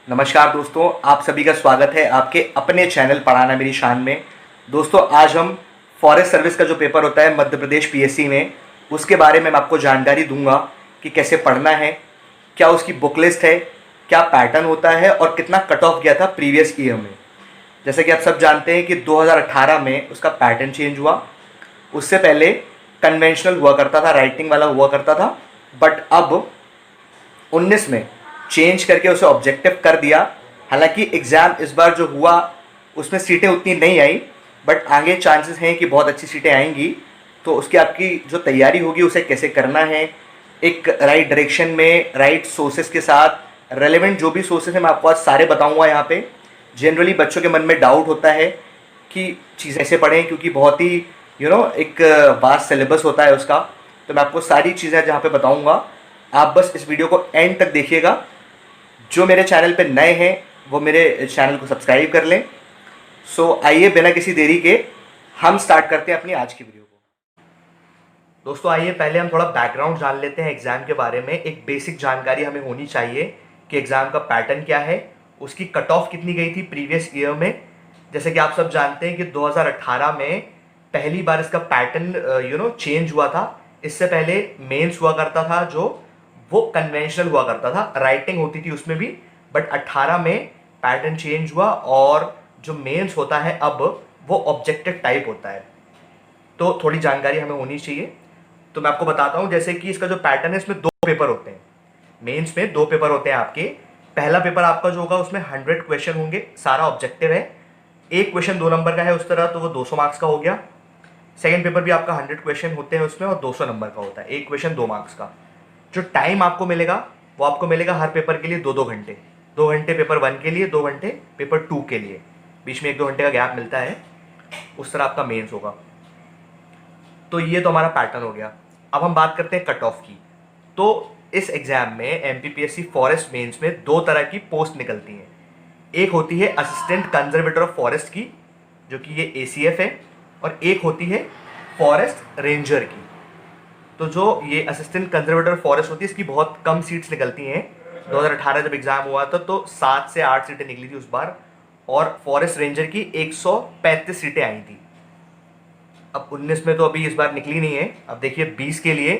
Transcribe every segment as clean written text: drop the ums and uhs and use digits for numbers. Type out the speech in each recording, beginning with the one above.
नमस्कार दोस्तों, आप सभी का स्वागत है आपके अपने चैनल पढ़ाना मेरी शान में। दोस्तों, आज हम फॉरेस्ट सर्विस का जो पेपर होता है मध्य प्रदेश पीएससी में, उसके बारे में मैं आपको जानकारी दूंगा कि कैसे पढ़ना है, क्या उसकी बुक लिस्ट है, क्या पैटर्न होता है और कितना कट ऑफ गया था प्रीवियस ईयर में। जैसे कि आप सब जानते हैं कि 2018 में उसका पैटर्न चेंज हुआ। उससे पहले कन्वेंशनल हुआ करता था, राइटिंग वाला हुआ करता था, बट अब 19 में चेंज करके उसे ऑब्जेक्टिव कर दिया। हालांकि एग्ज़ाम इस बार जो हुआ उसमें सीटें उतनी नहीं आई, बट आगे चांसेस हैं कि बहुत अच्छी सीटें आएंगी। तो उसकी आपकी जो तैयारी होगी उसे कैसे करना है, एक राइट डायरेक्शन में, राइट सोर्सेज के साथ, रेलेवेंट जो भी सोर्सेज हैं मैं आपको आज सारे बताऊंगा यहाँ पे। जनरली बच्चों के मन में डाउट होता है कि चीज़ें ऐसे पढ़ें, क्योंकि बहुत ही एक वास्ट सिलेबस होता है उसका। तो मैं आपको सारी चीज़ें जहाँ पे बताऊंगा, आप बस इस वीडियो को एंड तक देखिएगा। जो मेरे चैनल पे नए हैं वो मेरे चैनल को सब्सक्राइब कर लें। सो आइए बिना किसी देरी के हम स्टार्ट करते हैं अपनी आज की वीडियो को। दोस्तों आइए पहले हम थोड़ा बैकग्राउंड जान लेते हैं एग्जाम के बारे में। एक बेसिक जानकारी हमें होनी चाहिए कि एग्जाम का पैटर्न क्या है, उसकी कट ऑफ कितनी गई थी प्रीवियस ईयर में। जैसे कि आप सब जानते हैं कि 2018 में पहली बार इसका पैटर्न चेंज हुआ था। इससे पहले मेंस हुआ करता था जो वो कन्वेंशनल हुआ करता था, राइटिंग होती थी उसमें भी। बट 18 में पैटर्न चेंज हुआ और जो मेंस होता है अब वो ऑब्जेक्टिव टाइप होता है। तो थोड़ी जानकारी हमें होनी चाहिए। तो मैं आपको बताता हूं, जैसे कि इसका जो पैटर्न है इसमें 2 पेपर होते हैं। मेंस में 2 पेपर होते हैं आपके। पहला पेपर आपका जो होगा उसमें 100 क्वेश्चन होंगे, सारा ऑब्जेक्टिव है। एक क्वेश्चन 2 नंबर का है उस तरह, तो वो 200 मार्क्स का हो गया। सेकेंड पेपर भी आपका 100 क्वेश्चन होते हैं उसमें और 200 नंबर का होता है, एक क्वेश्चन 2 मार्क्स का। जो टाइम आपको मिलेगा वो आपको मिलेगा हर पेपर के लिए 2-2 घंटे। 2 घंटे पेपर 1 के लिए, 2 घंटे पेपर 2 के लिए, बीच में 1-2 घंटे का गैप मिलता है। उस तरह आपका मेंस होगा। तो ये तो हमारा पैटर्न हो गया। अब हम बात करते हैं कट ऑफ की। तो इस एग्जाम में एमपीपीएससी फॉरेस्ट मेंस में 2 तरह की पोस्ट निकलती हैं। एक होती है असिस्टेंट कंजर्वेटर ऑफ फॉरेस्ट की, जो कि ये एसीएफ है, और एक होती है फॉरेस्ट रेंजर की। तो जो ये असिस्टेंट कंजर्वेटर फॉरेस्ट होती है इसकी बहुत कम सीट्स निकलती हैं। 2018 जब एग्जाम हुआ था तो 7 से 8 सीटें निकली थी उस बार, और फॉरेस्ट रेंजर की 135 सीटें आई थी। अब 19 में तो अभी इस बार निकली नहीं है। अब देखिए 20 के लिए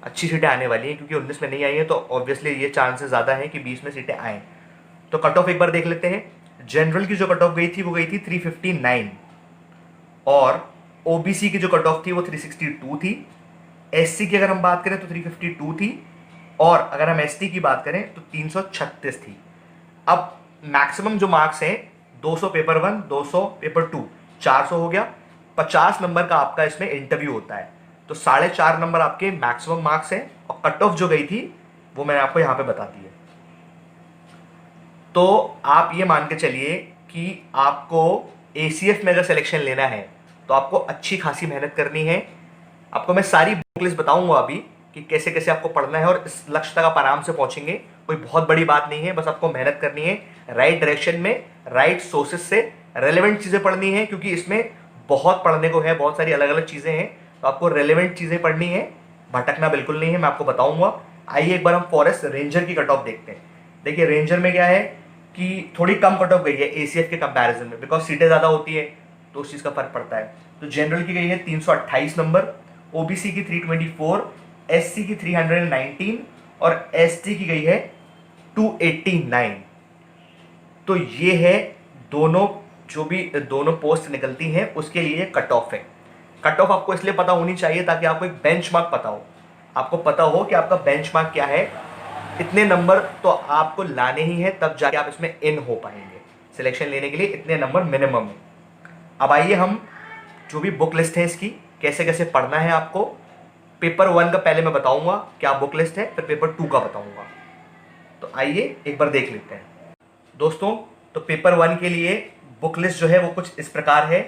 अच्छी सीटें आने वाली हैं, क्योंकि 19 में नहीं आई है तो ऑब्वियसली ये चांसेस ज़्यादा है कि 20 में सीटें आएँ। तो कट ऑफ एक बार देख लेते हैं। जनरल की जो कट ऑफ गई थी वो गई थी 359, और ओबीसी की जो कट ऑफ थी वो 362 थी। एससी की अगर हम बात करें तो 352 थी, और अगर हम एसटी की बात करें तो 336 थी। अब मैक्सिमम जो मार्क्स हैं 200 पेपर 1, 200 पेपर 2, 400 हो गया। 50 नंबर का आपका इसमें इंटरव्यू होता है, तो 4.5 नंबर आपके मैक्सिमम मार्क्स हैं। और कट ऑफ जो गई थी वो मैंने आपको यहां पे बता दी है। तो आप ये मान के चलिए कि आपको एसीएफ में अगर सिलेक्शन लेना है तो आपको अच्छी खासी मेहनत करनी है। आपको मैं सारी बुक लिस्ट बताऊंगा अभी कि कैसे कैसे आपको पढ़ना है, और इस लक्ष्य तक आप आराम से पहुंचेंगे। कोई बहुत बड़ी बात नहीं है, बस आपको मेहनत करनी है, राइट डायरेक्शन में, राइट सोर्सेज से रेलेवेंट चीज़ें पढ़नी है, क्योंकि इसमें बहुत पढ़ने को है, बहुत सारी अलग अलग चीज़ें हैं। तो आपको रेलेवेंट चीज़ें पढ़नी है, भटकना बिल्कुल नहीं है, मैं आपको बताऊंगा। आइए एक बार हम फॉरेस्ट रेंजर की कट ऑफ देखते हैं। देखिए रेंजर में क्या है कि थोड़ी कम कट ऑफ गई है एसीएफ के कंपैरिजन में, बिकॉज सीटें ज़्यादा होती है तो उस चीज़ का फर्क पड़ता है। तो जनरल की गई है 328 नंबर, ओबीसी की 324, एससी की 319 और एसटी की गई है 289। तो ये है दोनों, जो भी दोनों पोस्ट निकलती हैं उसके लिए कट ऑफ है। कट ऑफ आपको इसलिए पता होनी चाहिए ताकि आपको एक बेंचमार्क पता हो, आपको पता हो कि आपका बेंचमार्क क्या है। इतने नंबर तो आपको लाने ही है, तब जाके आप इसमें इन हो पाएंगे। सिलेक्शन लेने के लिए इतने नंबर मिनिमम है। अब आइए हम जो भी बुक लिस्ट है इसकी कैसे कैसे पढ़ना है आपको। पेपर 1 का पहले मैं बताऊंगा क्या बुक लिस्ट है, फिर पेपर 2 का बताऊंगा। तो आइए एक बार देख लेते हैं दोस्तों। तो पेपर 1 के लिए बुक लिस्ट जो है वो कुछ इस प्रकार है।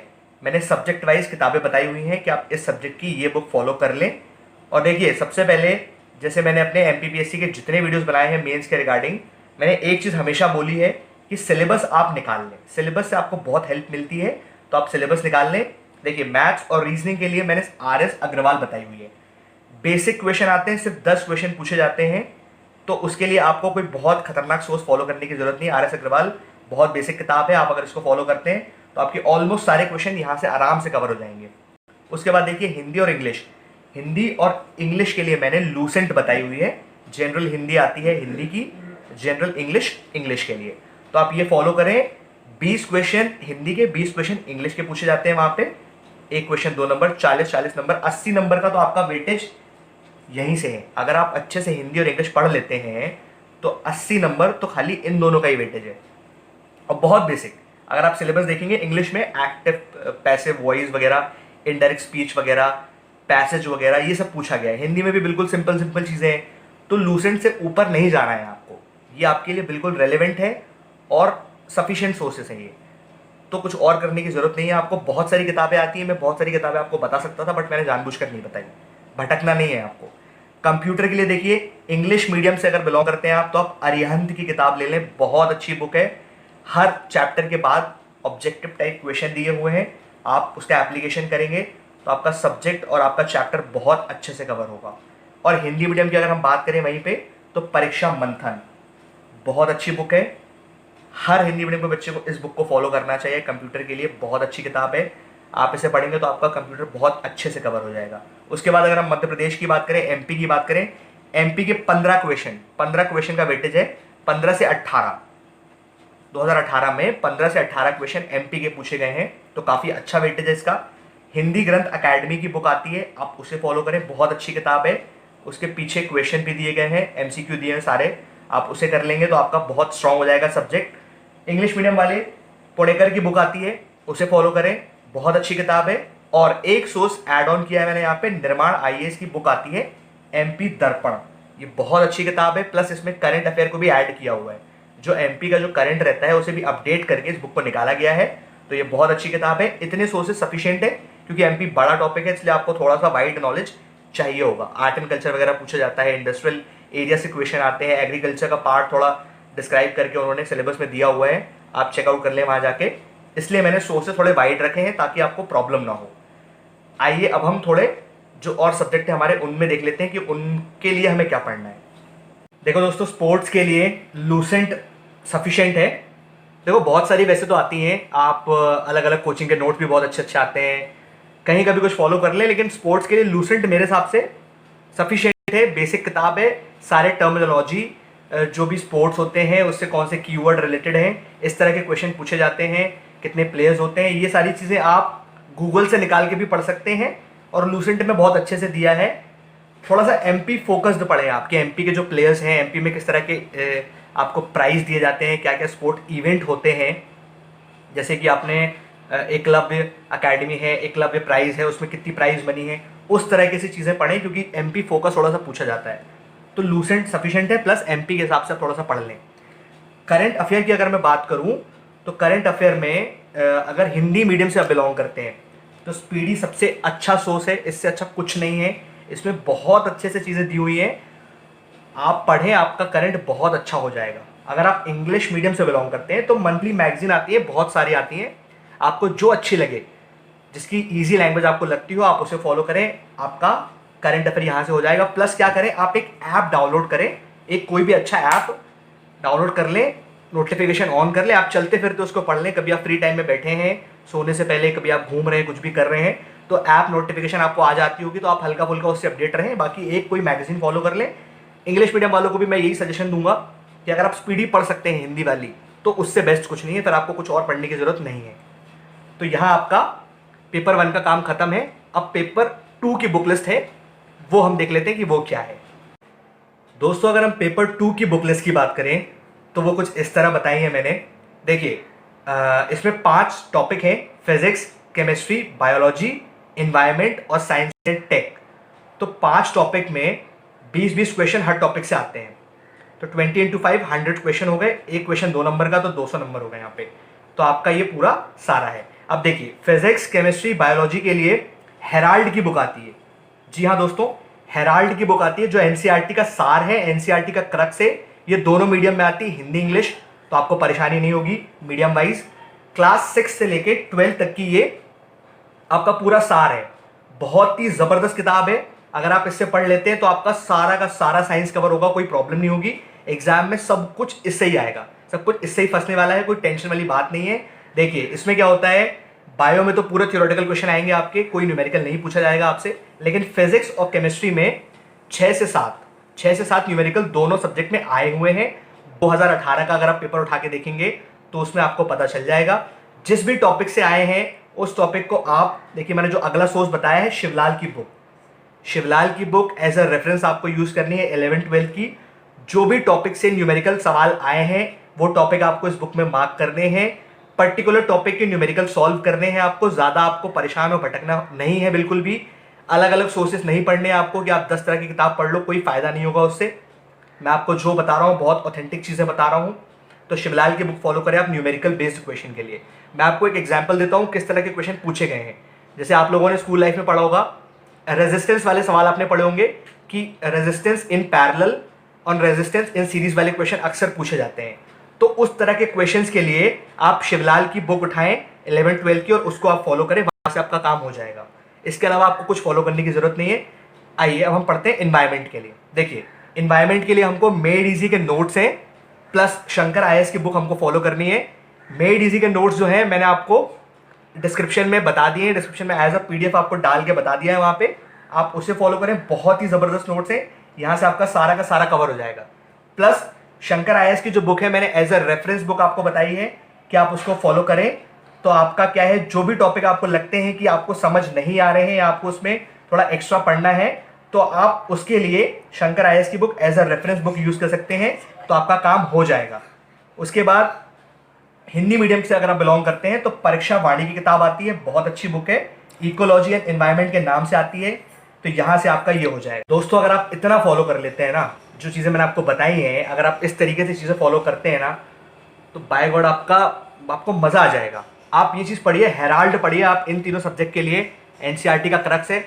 मैंने सब्जेक्ट वाइज किताबें बताई हुई हैं कि आप इस सब्जेक्ट की ये बुक फॉलो कर लें। और देखिए सबसे पहले, जैसे मैंने अपने एमपीपीएससी के जितने वीडियोस बनाए हैं मेंस के रिगार्डिंग, मैंने एक चीज़ हमेशा बोली है कि सिलेबस आप निकाल लें। सिलेबस से आपको बहुत हेल्प मिलती है, तो आप सिलेबस निकाल लें। देखिए मैथ्स और रीजनिंग के लिए मैंने आरएस अग्रवाल बताई हुई है। बेसिक क्वेश्चन आते हैं, सिर्फ 10 क्वेश्चन पूछे जाते हैं। तो उसके लिए आपको कोई बहुत खतरनाक सोर्स फॉलो करने की जरूरत नहीं। RS अग्रवाल बहुत बेसिक किताब है, आप अगर इसको फॉलो करते हैं तो आपके ऑलमोस्ट सारे क्वेश्चन यहाँ से आराम से कवर हो जाएंगे। उसके बाद देखिए हिंदी और इंग्लिश। हिंदी और इंग्लिश के लिए मैंने लूसेंट बताई हुई है। जनरल हिंदी आती है हिंदी की, जनरल इंग्लिश इंग्लिश के लिए। तो आप ये फॉलो करें। 20 क्वेश्चन हिंदी के, 20 क्वेश्चन इंग्लिश के पूछे जाते हैं वहां पे। एक क्वेश्चन 2 नंबर, 40 नंबर, 80 नंबर का तो आपका वेटेज यहीं से है। अगर आप अच्छे से हिंदी और इंग्लिश पढ़ लेते हैं तो 80 नंबर तो खाली इन दोनों का ही वेटेज है। और बहुत बेसिक, अगर आप सिलेबस देखेंगे इंग्लिश में एक्टिव पैसिव वॉइस वगैरह, इनडायरेक्ट स्पीच वगैरह, पैसेज वगैरह, ये सब पूछा गया है। हिंदी में भी बिल्कुल सिंपल सिंपल चीज़ें हैं। तो लूसेंट से ऊपर नहीं जाना है आपको, ये आपके लिए बिल्कुल रेलेवेंट है और सफिशिएंट सोर्सेस है ये। तो कुछ और करने की जरूरत नहीं है आपको। बहुत सारी किताबें आती हैं, मैं बहुत सारी किताबें आपको बता सकता था बट मैंने जानबूझकर नहीं बताई। भटकना नहीं है आपको। कंप्यूटर के लिए देखिए, इंग्लिश मीडियम से अगर बिलोंग करते हैं आप तो आप अरिहंत की किताब ले लें, बहुत अच्छी बुक है। हर चैप्टर के बाद ऑब्जेक्टिव टाइप क्वेश्चन दिए हुए हैं, आप उसका एप्लीकेशन करेंगे तो आपका सब्जेक्ट और आपका चैप्टर बहुत अच्छे से कवर होगा। और हिंदी मीडियम की अगर हम बात करें वहीं पे, तो परीक्षा मंथन बहुत अच्छी बुक है। हर हिंदी मीडियम के बच्चे को इस बुक को फॉलो करना चाहिए। कंप्यूटर के लिए बहुत अच्छी किताब है, आप इसे पढ़ेंगे तो आपका कंप्यूटर बहुत अच्छे से कवर हो जाएगा। उसके बाद अगर हम मध्य प्रदेश की बात करें, एमपी की बात करें, एमपी के 15 क्वेश्चन का वेटेज है 15 से 18। 2018 में 15 से 18 क्वेश्चन एमपी के पूछे गए हैं, तो काफी अच्छा वेटेज है इसका। हिंदी ग्रंथ अकेडमी की बुक आती है, आप उसे फॉलो करें, बहुत अच्छी किताब है। उसके पीछे क्वेश्चन भी दिए गए हैं, एमसीक्यू दिए हैं सारे, आप उसे कर लेंगे तो आपका बहुत स्ट्रांग हो जाएगा सब्जेक्ट। इंग्लिश मीडियम वाले पुणेकर की बुक आती है, उसे फॉलो करें, बहुत अच्छी किताब है। और एक सोर्स ऐड ऑन किया है मैंने यहाँ पे, निर्माण आईएएस की बुक आती है एमपी दर्पण, ये बहुत अच्छी किताब है। प्लस इसमें करंट अफेयर को भी ऐड किया हुआ है, जो एमपी का जो करंट रहता है उसे भी अपडेट करके इस बुक को निकाला गया है। तो ये बहुत अच्छी किताब है। इतने सोर्सेस सफिशिएंट है क्योंकि एमपी बड़ा टॉपिक है, इसलिए आपको थोड़ा सा वाइड नॉलेज चाहिए होगा। आर्ट एंड कल्चर वगैरह पूछा जाता है, इंडस्ट्रियल एरिया से क्वेश्चन आते हैं, एग्रीकल्चर का पार्ट थोड़ा डिस्क्राइब करके उन्होंने सिलेबस में दिया हुआ है, आप चेकआउट कर लें वहां जाके। इसलिए मैंने सोर्सेस थोड़े वाइड रखे हैं ताकि आपको प्रॉब्लम ना हो। आइए अब हम थोड़े जो और सब्जेक्ट है हमारे उनमें देख लेते हैं कि उनके लिए हमें क्या पढ़ना है। देखो दोस्तों, स्पोर्ट्स के लिए लूसेंट सफिशिएंट है। देखो बहुत सारी वैसे तो आती हैं, आप अलग अलग कोचिंग के नोट्स भी बहुत अच्छे अच्छे आते हैं, कहीं का भी कुछ फॉलो कर ले, लेकिन स्पोर्ट्स के लिए लूसेंट मेरे हिसाब से सफिशिएंट है। बेसिक किताब है, सारे टर्मिनोलॉजी जो भी स्पोर्ट्स होते हैं उससे कौन से कीवर्ड रिलेटेड हैं, इस तरह के क्वेश्चन पूछे जाते हैं, कितने प्लेयर्स होते हैं, ये सारी चीज़ें आप गूगल से निकाल के भी पढ़ सकते हैं। और लूसेंट में बहुत अच्छे से दिया है। थोड़ा सा एमपी फोकस्ड पढ़े, आपके एमपी के जो प्लेयर्स हैं, एमपी में किस तरह के आपको प्राइज दिए जाते हैं, क्या क्या स्पोर्ट इवेंट होते हैं, जैसे कि आपने एकलव्य अकेडमी है, एकलव्य प्राइज है, उसमें कितनी प्राइज बनी है, उस तरह की सी चीज़ें पढ़ें क्योंकि एमपी फोकस थोड़ा सा पूछा जाता है। तो लूसेंट सफिशिएंट है, प्लस एमपी के हिसाब से थोड़ा सा पढ़ लें। करंट अफेयर की अगर मैं बात करूं तो करंट अफेयर में अगर हिंदी मीडियम से आप बिलोंग करते हैं तो स्पीडी सबसे अच्छा सोर्स है, इससे अच्छा कुछ नहीं है। इसमें बहुत अच्छे से चीज़ें दी हुई हैं, आप पढ़ें, आपका करंट बहुत अच्छा हो जाएगा। अगर आप इंग्लिश मीडियम से बिलोंग करते हैं तो मंथली मैगजीन आती है, बहुत सारी आती हैं, आपको जो अच्छी लगे, जिसकी ईजी लैंग्वेज आपको लगती हो, आप उसे फॉलो करें, आपका करंट अफेयर यहाँ से हो जाएगा। प्लस क्या करें, आप एक ऐप डाउनलोड करें, एक कोई भी अच्छा ऐप डाउनलोड कर लें, नोटिफिकेशन ऑन कर लें, आप चलते फिरते उसको पढ़ लें। कभी आप फ्री टाइम में बैठे हैं सोने से पहले, कभी आप घूम रहे हैं, कुछ भी कर रहे हैं, तो ऐप नोटिफिकेशन आपको आ जाती होगी, तो आप हल्का फुल्का उससे अपडेट रहें। बाकी एक कोई मैगजीन फॉलो कर लें। इंग्लिश मीडियम वालों को भी मैं यही सजेशन दूंगा कि अगर आप स्पीडी पढ़ सकते हैं हिंदी वाली, तो उससे बेस्ट कुछ नहीं है, फिर आपको कुछ और पढ़ने की जरूरत नहीं है। तो यहाँ आपका पेपर 1 का काम खत्म है। अब पेपर 2 की बुक लिस्ट है, वो हम देख लेते हैं कि वो क्या है। दोस्तों, अगर हम पेपर 2 की बुक लिस्ट की बात करें तो वो कुछ इस तरह बताई है मैंने। देखिए, इसमें 5 टॉपिक हैं, फिजिक्स, केमिस्ट्री, बायोलॉजी, एनवायरनमेंट और साइंस एंड टेक। तो 5 टॉपिक में 20-20 क्वेश्चन हर टॉपिक से आते हैं, तो 20 × 5 100 क्वेश्चन हो गए। एक क्वेश्चन 2 नंबर का, तो 200 नंबर हो गए यहाँ पे। तो आपका ये पूरा सारा है। अब देखिए, फिजिक्स, केमिस्ट्री, बायोलॉजी के लिए हेराल्ड की बुक आती है। जी हाँ दोस्तों, हेराल्ड की बुक आती है, जो एनसीईआरटी का सार है, एनसीईआरटी का क्रक्स है। ये दोनों मीडियम में आती है, हिंदी इंग्लिश, तो आपको परेशानी नहीं होगी मीडियम वाइज। क्लास 6 से लेके 12 तक की ये आपका पूरा सार है। बहुत ही जबरदस्त किताब है, अगर आप इससे पढ़ लेते हैं तो आपका सारा का सारा साइंस कवर होगा, कोई प्रॉब्लम नहीं होगी। एग्जाम में सब कुछ इससे ही आएगा, सब कुछ इससे ही फंसने वाला है, कोई टेंशन वाली बात नहीं है। देखिए इसमें क्या होता है, बायो में तो पूरे थ्योरेटिकल क्वेश्चन आएंगे आपके, कोई न्यूमेरिकल नहीं पूछा जाएगा आपसे। लेकिन फिजिक्स और केमिस्ट्री में 6 से 7 न्यूमेरिकल दोनों सब्जेक्ट में आए हुए हैं। 2018 का अगर आप पेपर उठा के देखेंगे तो उसमें आपको पता चल जाएगा। जिस भी टॉपिक से आए हैं उस टॉपिक को आप देखिए, मैंने जो अगला सोर्स बताया है शिवलाल की बुक, शिवलाल की बुक एज अ रेफरेंस आपको यूज करनी है 11th-12th की। जो भी टॉपिक से न्यूमेरिकल सवाल आए हैं वो टॉपिक आपको इस बुक में मार्क करने हैं। पर्टिकुलर टॉपिक के न्यूमेरिकल सॉल्व करने हैं आपको, ज्यादा आपको परेशान और भटकना नहीं है बिल्कुल भी। अलग अलग सोर्सेस नहीं पढ़ने हैं आपको कि आप 10 तरह की किताब पढ़ लो, कोई फायदा नहीं होगा उससे। मैं आपको जो बता रहा हूँ बहुत ऑथेंटिक चीजें बता रहा हूँ। तो शिवलाल की बुक फॉलो करें आप न्यूमेरिकल बेस्ड क्वेश्चन के लिए। मैं आपको एक एग्जांपल देता हूँ किस तरह के क्वेश्चन पूछे गए हैं। जैसे आप लोगों ने स्कूल लाइफ में पढ़ा होगा, रेजिस्टेंस वाले सवाल आपने पढ़े होंगे कि रेजिस्टेंस इन पैरेलल और रेजिस्टेंस इन सीरीज वाले क्वेश्चन अक्सर पूछे जाते हैं। तो उस तरह के क्वेश्चंस के लिए आप शिवलाल की बुक उठाएं 11th-12th की और उसको आप फॉलो करें, वहां से आपका काम हो जाएगा। इसके अलावा आपको कुछ फॉलो करने की जरूरत नहीं है। आइए अब हम पढ़ते हैं एनवायरमेंट के लिए। देखिए एनवायरमेंट के लिए हमको मेड इजी के नोट्स हैं प्लस शंकर आईएएस की बुक हमको फॉलो करनी है। मेड इजी के नोट्स जो है मैंने आपको डिस्क्रिप्शन में बता दिए हैं, डिस्क्रिप्शन में एज अ पीडीएफ आपको डाल के बता दिया है, वहां पे आप उसे फॉलो करें। बहुत ही जबरदस्त नोट्स है, यहां से आपका सारा का सारा कवर हो जाएगा। प्लस शंकर आईएएस की जो बुक है मैंने एज अ रेफरेंस बुक आपको बताई है कि आप उसको फॉलो करें। तो आपका क्या है, जो भी टॉपिक आपको लगते हैं कि आपको समझ नहीं आ रहे हैं, आपको उसमें थोड़ा एक्स्ट्रा पढ़ना है, तो आप उसके लिए शंकर आईएएस की book as a reference book use कर सकते हैं, तो आपका काम हो जाएगा। उसके बाद हिंदी मीडियम से अगर आप बिलोंग करते हैं तो परीक्षा वाणी की किताब आती है, बहुत अच्छी बुक है, इकोलॉजी एंड एनवायरमेंट के नाम से आती है। तो यहां से आपका ये हो जाएगा। दोस्तों अगर आप इतना फॉलो कर लेते हैं ना, जो चीजें मैंने आपको बताई हैं, अगर आप इस तरीके से चीजें फॉलो करते हैं ना, तो बाय गॉड आपको मजा आ जाएगा। आप ये चीज पढ़िए, हेराल्ड पढ़िए आप इन तीनों सब्जेक्ट के लिए, एनसीईआरटी का क्रक्स है,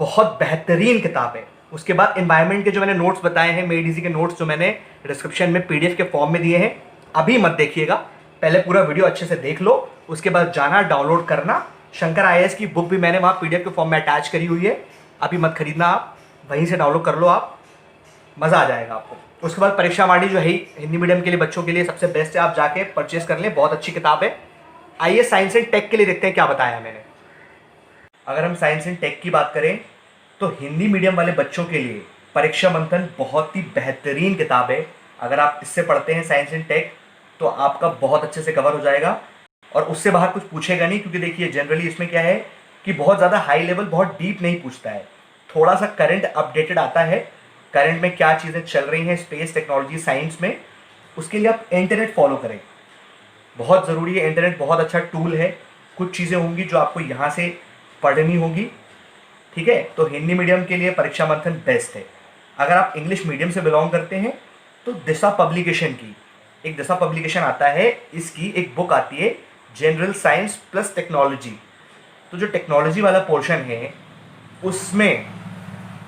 बहुत बेहतरीन किताब है। उसके बाद एनवायरमेंट के जो मैंने नोट्स बताए हैं, मेड इजी के नोट्स जो मैंने डिस्क्रिप्शन में पीडीएफ के फॉर्म में दिए हैं, अभी मत देखिएगा, पहले पूरा वीडियो अच्छे से देख लो, उसके बाद जाना डाउनलोड करना। शंकर आईएएस की बुक भी मैंने वहां पीडीएफ के फॉर्म में अटैच करी हुई है, अभी मत खरीदना, आप वहीं से डाउनलोड कर लो, आप मजा आ जाएगा आपको। उसके बाद परीक्षा वाणी जो है हिंदी मीडियम के लिए बच्चों के लिए सबसे बेस्ट है, आप जाके परचेज कर लें, बहुत अच्छी किताब है। आइए साइंस एंड टेक के लिए देखते हैं क्या बताया मैंने। अगर हम साइंस एंड टेक की बात करें तो हिंदी मीडियम वाले बच्चों के लिए परीक्षा मंथन बहुत ही बेहतरीन किताब है। अगर आप इससे पढ़ते हैं साइंस एंड टेक तो आपका बहुत अच्छे से कवर हो जाएगा और उससे बाहर कुछ पूछेगा नहीं, क्योंकि देखिए जनरली इसमें क्या है कि बहुत ज़्यादा हाई लेवल, बहुत डीप नहीं पूछता है, थोड़ा सा करंट अपडेटेड आता है, करंट में क्या चीज़ें चल रही हैं स्पेस टेक्नोलॉजी साइंस में, उसके लिए आप इंटरनेट फॉलो करें, बहुत ज़रूरी है। इंटरनेट बहुत अच्छा टूल है, कुछ चीज़ें होंगी जो आपको यहाँ से पढ़नी होगी, ठीक है। तो हिंदी मीडियम के लिए परीक्षा मंथन बेस्ट है। अगर आप इंग्लिश मीडियम से बिलोंग करते हैं तो दिशा पब्लिकेशन की एक दिशा पब्लिकेशन आता है, इसकी एक बुक आती है जनरल साइंस प्लस टेक्नोलॉजी। तो जो टेक्नोलॉजी वाला पोर्शन है उसमें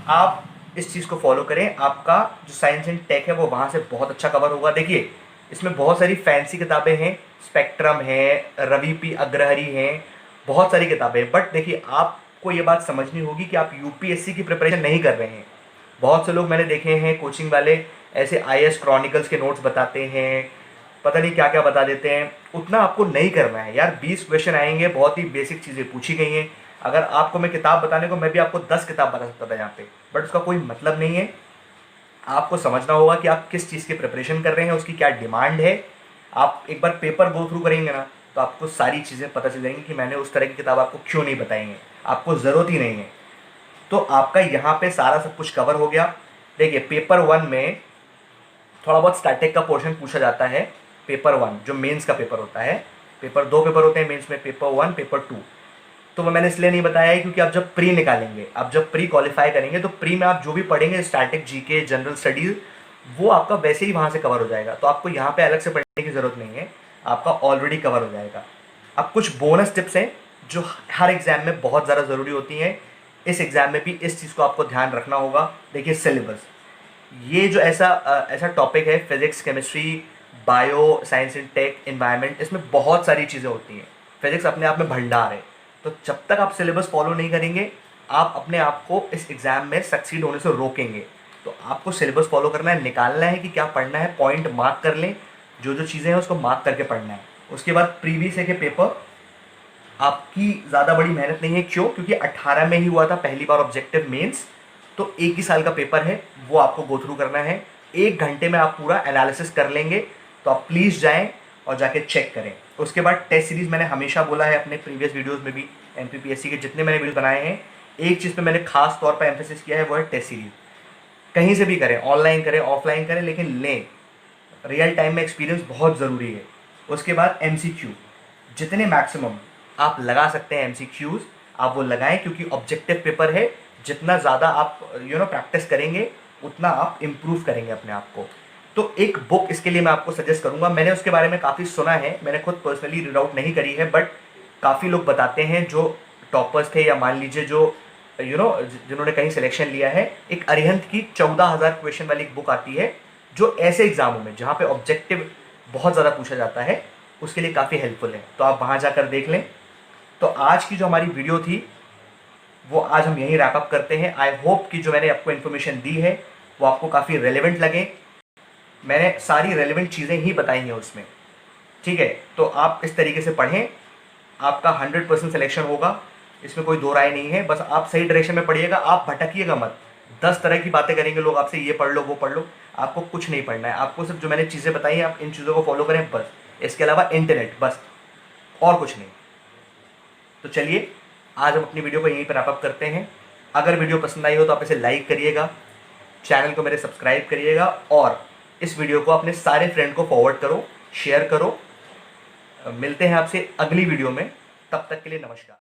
आप इस चीज़ को फॉलो करें, आपका जो साइंस एंड टेक है वो वहाँ से बहुत अच्छा कवर होगा। देखिए इसमें बहुत सारी फैंसी किताबें हैं, स्पेक्ट्रम है, रवि पी अग्रहरी हैं, बहुत सारी किताबें हैं। बट देखिए आपको ये बात समझनी होगी कि आप यूपीएससी की प्रिपरेशन नहीं कर रहे हैं। बहुत से लोग मैंने देखे हैं कोचिंग वाले ऐसे आईएएस क्रॉनिकल्स के नोट्स बताते हैं, पता नहीं क्या क्या बता देते हैं, उतना आपको नहीं करना है यार। 20 क्वेश्चन आएंगे, बहुत ही बेसिक चीज़ें पूछी गई हैं। अगर आपको मैं किताब बताने को, मैं भी आपको 10 किताब बता सकता था यहाँ पे, बट उसका कोई मतलब नहीं है। आपको समझना होगा कि आप किस चीज़ की प्रिपरेशन कर रहे हैं, उसकी क्या डिमांड है। आप एक बार पेपर गो थ्रू करेंगे ना तो आपको सारी चीज़ें पता चल जाएंगी कि मैंने उस तरह की किताब आपको क्यों नहीं बताई है, आपको ज़रूरत ही नहीं है। तो आपका यहाँ पे सारा सब कुछ कवर हो गया। देखिए पेपर 1 में थोड़ा बहुत स्टैटिक का पोर्शन पूछा जाता है, पेपर 1 जो मेंस का पेपर होता है। पेपर 2 पेपर होते हैं मेंस में, पेपर 1 पेपर 2। तो वो मैंने इसलिए नहीं बताया है क्योंकि आप जब प्री निकालेंगे, आप जब प्री क्वालिफाई करेंगे तो प्री में आप जो भी पढ़ेंगे स्टैटिक, जीके, जनरल स्टडीज, वो आपका वैसे ही वहाँ से कवर हो जाएगा। तो आपको यहाँ पे अलग से पढ़ने की ज़रूरत नहीं है, आपका ऑलरेडी कवर हो जाएगा। अब कुछ बोनस टिप्स हैं जो हर एग्जाम में बहुत ज़्यादा ज़रूरी होती हैं, इस एग्जाम में भी इस चीज़ को आपको ध्यान रखना होगा। देखिए सिलेबस, ये जो ऐसा टॉपिक है, physics, chemistry, bio, science and tech, environment, इसमें बहुत सारी चीज़ें होती हैं। फिजिक्स अपने आप में भंडार है, तो जब तक आप सिलेबस फॉलो नहीं करेंगे आप अपने आप को इस एग्ज़ाम में सक्सीड होने से रोकेंगे। तो आपको सिलेबस फॉलो करना है, निकालना है कि क्या पढ़ना है, पॉइंट मार्क कर लें, जो जो चीज़ें हैं उसको मार्क करके पढ़ना है। उसके बाद प्रीवियस के पेपर आपकी ज़्यादा बड़ी मेहनत नहीं है। क्यों? क्योंकि 18 में ही हुआ था पहली बार ऑब्जेक्टिव मेंस, तो एक ही साल का पेपर है, वो आपको गो थ्रू करना है। 1 घंटे में आप पूरा एनालिसिस कर लेंगे। तो आप प्लीज़ जाएं और जाके चेक करें। उसके बाद टेस्ट सीरीज़ मैंने हमेशा बोला है अपने प्रीवियस वीडियोज़ में भी, एमपीपीएससी के जितने मैंने वीडियो बनाए हैं, एक चीज़ पे मैंने खास तौर पर एम्फेसिस किया है, वो है टेस्ट सीरीज़। कहीं से भी करें, ऑनलाइन करें, ऑफलाइन करें, लेकिन लें। रियल टाइम में एक्सपीरियंस बहुत ज़रूरी है। उसके बाद एमसीक्यू, जितने मैक्सिमम आप लगा सकते हैं एमसीक्यूज़ आप वो लगाएं, क्योंकि ऑब्जेक्टिव पेपर है। जितना ज़्यादा आप प्रैक्टिस करेंगे उतना आप इम्प्रूव करेंगे अपने आप को। तो एक बुक इसके लिए मैं आपको सजेस्ट करूंगा। मैंने उसके बारे में काफ़ी सुना है, मैंने खुद पर्सनली रीड आउट नहीं करी है, बट काफ़ी लोग बताते हैं जो टॉपर्स थे, या मान लीजिए जो जिन्होंने कहीं सिलेक्शन लिया है। एक अरिहंत की 14,000 क्वेश्चन वाली एक बुक आती है, जो ऐसे एग्जामों में जहाँ पे ऑब्जेक्टिव बहुत ज़्यादा पूछा जाता है उसके लिए काफ़ी हेल्पफुल है। तो आप वहाँ जाकर देख लें। तो आज की जो हमारी वीडियो थी वो आज हम यहीं रैप अप करते हैं। आई होप कि जो मैंने आपको इन्फॉर्मेशन दी है वो आपको काफ़ी रेलेवेंट लगे। मैंने सारी रेलेवेंट चीज़ें ही बताई हैं उसमें, ठीक है। तो आप इस तरीके से पढ़ें, आपका 100% सिलेक्शन होगा, इसमें कोई दो राय नहीं है। बस आप सही डायरेक्शन में पढ़िएगा, आप भटकिएगा मत। 10 तरह की बातें करेंगे लोग आपसे, ये पढ़ लो वो पढ़ लो, आपको कुछ नहीं पढ़ना है। आपको सिर्फ जो मैंने चीज़ें बताई हैं आप इन चीज़ों को फॉलो करें बस। इसके अलावा इंटरनेट, बस और कुछ नहीं। तो चलिए आज हम अपनी वीडियो को यहीं पर रैप अप करते हैं। अगर वीडियो पसंद आई हो तो आप इसे लाइक करिएगा, चैनल को मेरे सब्सक्राइब करिएगा, और इस वीडियो को अपने सारे फ्रेंड को फॉरवर्ड करो, शेयर करो। मिलते हैं आपसे अगली वीडियो में, तब तक के लिए नमस्कार।